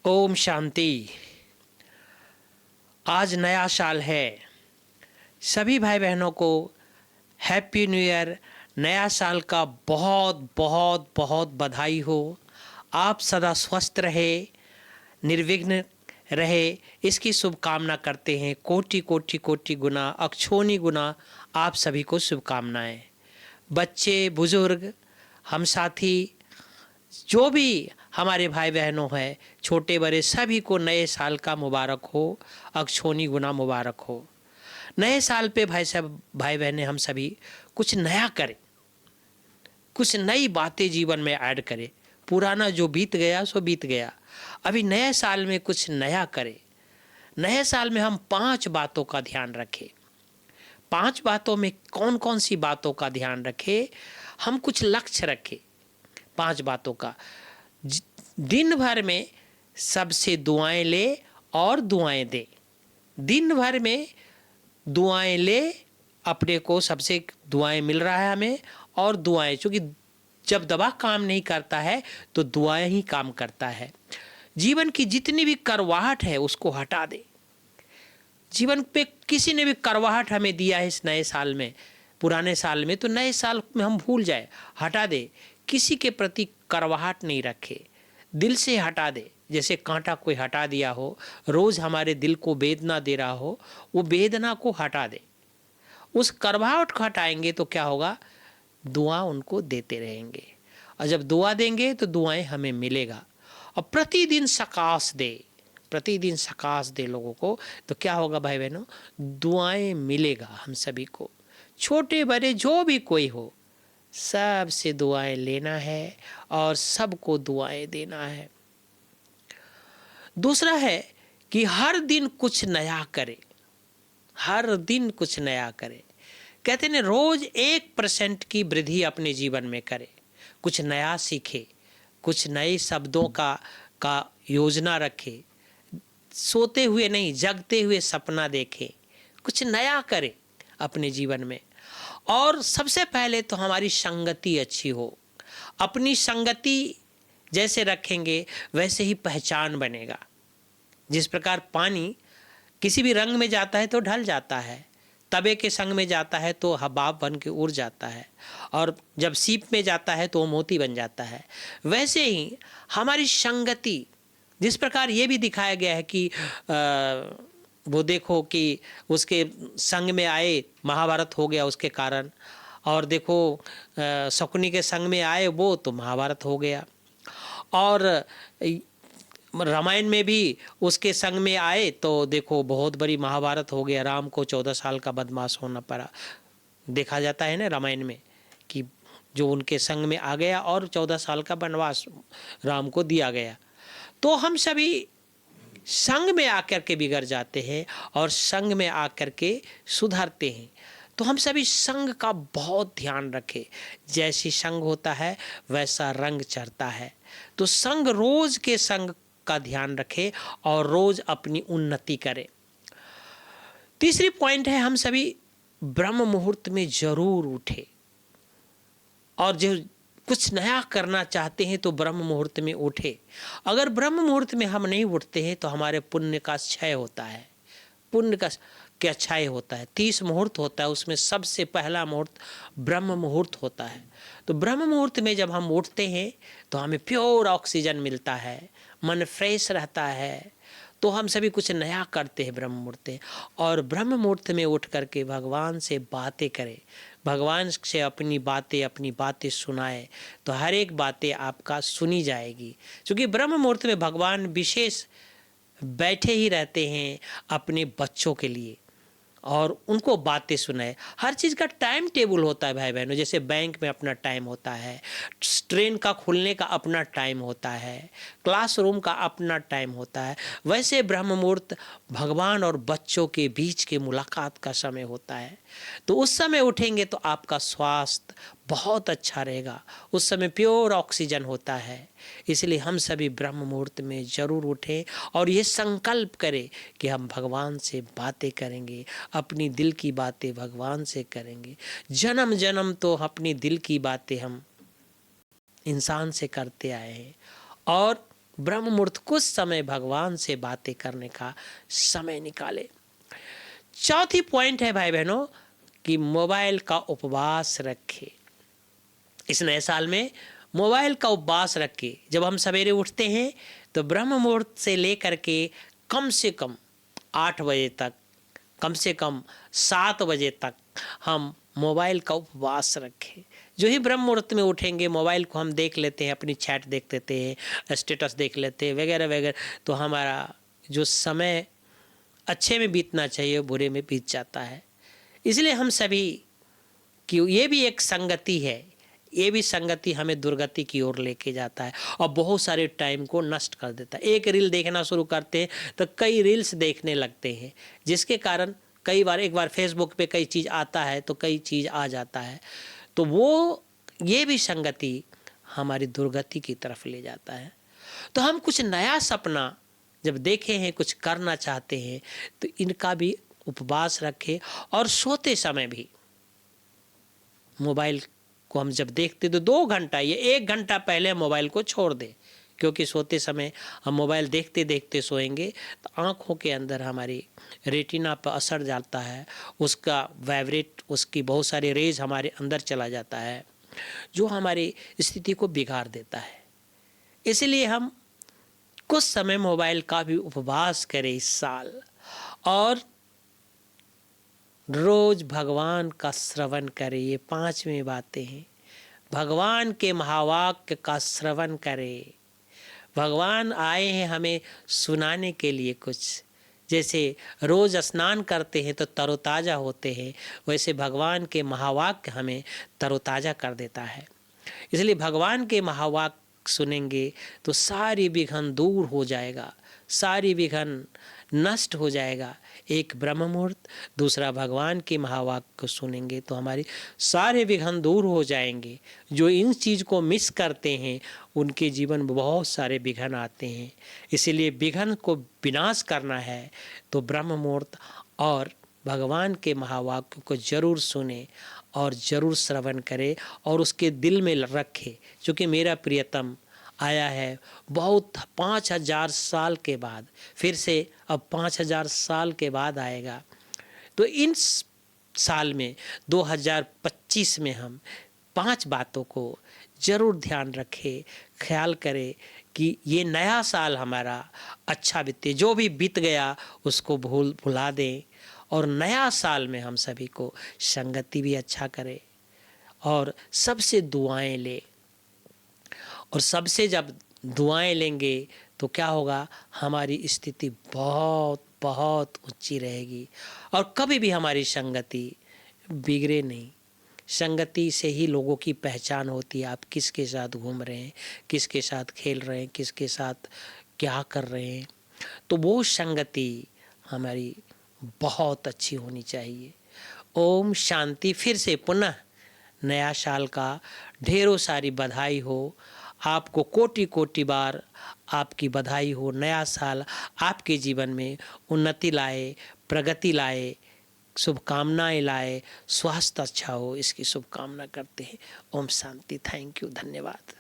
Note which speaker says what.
Speaker 1: ओम शांति। आज नया साल है। सभी भाई बहनों को हैप्पी न्यू ईयर, नया साल का बहुत बहुत बहुत बधाई हो। आप सदा स्वस्थ रहे, निर्विघ्न रहे, इसकी शुभकामना करते हैं। कोटि कोटि कोटि गुना अक्षोनी गुना आप सभी को शुभकामनाएं। बच्चे, बुजुर्ग, हम साथी, जो भी हमारे भाई बहनों हैं, छोटे बड़े, सभी को नए साल का मुबारक हो, अक्षोनी गुना मुबारक हो। नए साल पे भाई साहब, भाई बहनें, हम सभी कुछ नया करें, कुछ नई बातें जीवन में ऐड करें। पुराना जो बीत गया सो बीत गया, अभी नए साल में कुछ नया करें। नए साल में हम 5 बातों का ध्यान रखें। 5 बातों में कौन कौन सी बातों का ध्यान रखें? हम कुछ लक्ष्य रखें 5 बातों का। दिन भर में सबसे दुआएं ले और दुआएं दे। दिन भर में दुआएं ले, अपने को सबसे दुआएं मिल रहा है हमें, और दुआएं, क्योंकि जब दवा काम नहीं करता है तो दुआएं ही काम करता है। जीवन की जितनी भी करवाहट है उसको हटा दे। जीवन पे किसी ने भी करवाहट हमें दिया है इस नए साल में, पुराने साल में, तो नए साल में हम भूल जाए, हटा दे। किसी के प्रति करवाहट नहीं रखे, दिल से हटा दे। जैसे कांटा कोई हटा दिया हो, रोज हमारे दिल को वेदना दे रहा हो, वो वेदना को हटा दे। उस करवाहट को हटाएंगे तो क्या होगा? दुआ उनको देते रहेंगे, और जब दुआ देंगे तो दुआएं हमें मिलेगा। और प्रतिदिन सकाश दे, प्रतिदिन सकाश दे लोगों को, तो क्या होगा भाई बहनों? दुआएं मिलेगा हम सभी को। छोटे बड़े जो भी कोई हो, सबसे दुआएं लेना है और सबको दुआएं देना है। दूसरा है कि हर दिन कुछ नया करे, हर दिन कुछ नया करे। कहते हैं रोज 1% की वृद्धि अपने जीवन में करे, कुछ नया सीखे, कुछ नए शब्दों का योजना रखे। सोते हुए नहीं, जगते हुए सपना देखे, कुछ नया करे अपने जीवन में। और सबसे पहले तो हमारी संगति अच्छी हो। अपनी संगति जैसे रखेंगे वैसे ही पहचान बनेगा। जिस प्रकार पानी किसी भी रंग में जाता है तो ढल जाता है, तवे के संग में जाता है तो हबाब बन के उड़ जाता है, और जब सीप में जाता है तो वो मोती बन जाता है। वैसे ही हमारी संगति, जिस प्रकार ये भी दिखाया गया है कि वो देखो कि उसके संग में आए, महाभारत हो गया उसके कारण, और देखो शकुनी के संग में आए वो, तो महाभारत हो गया। और रामायण में भी उसके संग में आए तो देखो बहुत बड़ी महाभारत हो गया। राम को 14 साल का बदमाश होना पड़ा। देखा जाता है ना रामायण में कि जो उनके संग में आ गया और 14 साल का वनवास राम को दिया गया। तो हम सभी संग में आकर के बिगड़ जाते हैं और संग में आकर के सुधरते हैं। तो हम सभी संग का बहुत ध्यान रखें। जैसी संग होता है वैसा रंग चढ़ता है। तो संग, रोज के संग का ध्यान रखें और रोज अपनी उन्नति करें। तीसरी पॉइंट है, हम सभी ब्रह्म मुहूर्त में जरूर उठे, और जो कुछ नया करना चाहते हैं तो ब्रह्म मुहूर्त में उठे। अगर ब्रह्म मुहूर्त में हम नहीं उठते हैं तो हमारे पुण्य का क्षय होता है। पुण्य का क्या क्षय होता है? 30 मुहूर्त होता है, उसमें सबसे पहला मुहूर्त ब्रह्म मुहूर्त होता है। तो ब्रह्म मुहूर्त में जब हम उठते हैं तो हमें प्योर ऑक्सीजन मिलता है, मन फ्रेश रहता है। तो हम सभी कुछ नया करते हैं ब्रह्म मुहूर्त में। और ब्रह्म मुहूर्त में उठ करके भगवान से बातें करें, भगवान से अपनी बातें सुनाए, तो हर एक बातें आपका सुनी जाएगी। क्योंकि ब्रह्म मुहूर्त में भगवान विशेष बैठे ही रहते हैं अपने बच्चों के लिए, और उनको बातें सुनाए। हर चीज़ का टाइम टेबल होता है भाई बहनों। जैसे बैंक में अपना टाइम होता है, ट्रेन का खुलने का अपना टाइम होता है, क्लासरूम का अपना टाइम होता है, वैसे ब्रह्म मुहूर्त भगवान और बच्चों के बीच के मुलाकात का समय होता है। तो उस समय उठेंगे तो आपका स्वास्थ्य बहुत अच्छा रहेगा। उस समय प्योर ऑक्सीजन होता है। इसलिए हम सभी ब्रह्म मुहूर्त में जरूर उठें और ये संकल्प करें कि हम भगवान से बातें करेंगे, अपनी दिल की बातें भगवान से करेंगे। जन्म जन्म तो अपनी दिल की बातें हम इंसान से करते आए हैं, और ब्रह्म मुहूर्त कुछ समय भगवान से बातें करने का समय निकाले। चौथी पॉइंट है भाई बहनों कि मोबाइल का उपवास रखे। इस नए साल में मोबाइल का उपवास रखे। जब हम सवेरे उठते हैं तो ब्रह्म मुहूर्त से लेकर के कम से कम 8 बजे तक, कम से कम 7 बजे तक हम मोबाइल का उपवास रखें। जो ही ब्रह्म मुहूर्त में उठेंगे मोबाइल को हम देख लेते हैं, अपनी चैट देख लेते हैं, स्टेटस देख लेते हैं वगैरह वगैरह, तो हमारा जो समय अच्छे में बीतना चाहिए बुरे में बीत जाता है। इसलिए हम सभी कि ये भी एक संगति है, ये भी संगति हमें दुर्गति की ओर लेके जाता है और बहुत सारे टाइम को नष्ट कर देता है। एक रील देखना शुरू करते हैं तो कई रील्स देखने लगते हैं, जिसके कारण कई बार एक बार फेसबुक पे कई चीज़ आता है तो कई चीज़ आ जाता है, तो वो ये भी संगति हमारी दुर्गति की तरफ ले जाता है। तो हम कुछ नया सपना जब देखे हैं, कुछ करना चाहते हैं, तो इनका भी उपवास रखें। और सोते समय भी मोबाइल को हम जब देखते तो 2 घंटा या 1 घंटा पहले मोबाइल को छोड़ दें, क्योंकि सोते समय हम मोबाइल देखते देखते सोएंगे तो आँखों के अंदर हमारी रेटिना पर असर डालता है, उसका वाइब्रेट, उसकी बहुत सारे रेज हमारे अंदर चला जाता है, जो हमारी स्थिति को बिगाड़ देता है। इसलिए हम कुछ समय मोबाइल का भी उपवास करें इस साल, और रोज भगवान का श्रवण करें। ये 5वीं बातें हैं। भगवान के महावाक्य का श्रवण करें। भगवान आए हैं हमें सुनाने के लिए कुछ। जैसे रोज स्नान करते हैं तो तरोताज़ा होते हैं, वैसे भगवान के महावाक्य हमें तरोताज़ा कर देता है। इसलिए भगवान के महावाक्य सुनेंगे तो सारी विघन दूर हो जाएगा, सारी विघन नष्ट हो जाएगा। एक ब्रह्म मुहूर्त, दूसरा भगवान के महावाक्य को सुनेंगे तो हमारी सारे विघन दूर हो जाएंगे। जो इन चीज़ को मिस करते हैं उनके जीवन में बहुत सारे विघन आते हैं। इसीलिए विघन को विनाश करना है तो ब्रह्म मुहूर्त और भगवान के महावाक्य को जरूर सुने और ज़रूर श्रवण करे और उसके दिल में रखे। क्योंकि मेरा प्रियतम आया है बहुत 5000 साल के बाद, फिर से अब 5000 साल के बाद आएगा। तो इन साल में 2025 में हम 5 बातों को ज़रूर ध्यान रखें, ख्याल करें कि ये नया साल हमारा अच्छा बीते। जो भी बीत गया उसको भुला दें और नया साल में हम सभी को संगति भी अच्छा करें और सबसे दुआएं लें। और सबसे जब दुआएं लेंगे तो क्या होगा, हमारी स्थिति बहुत बहुत ऊंची रहेगी और कभी भी हमारी संगति बिगड़े नहीं। संगति से ही लोगों की पहचान होती है। आप किसके साथ घूम रहे हैं, किसके साथ खेल रहे हैं, किसके साथ क्या कर रहे हैं, तो वो संगति हमारी बहुत अच्छी होनी चाहिए। ओम शांति। फिर से पुनः नया साल का ढेरों सारी बधाई हो। आपको कोटि कोटि बार आपकी बधाई हो। नया साल आपके जीवन में उन्नति लाए, प्रगति लाए, शुभकामनाएं लाए, स्वास्थ्य अच्छा हो, इसकी शुभकामना करते हैं। ओम शांति। थैंक यू, धन्यवाद।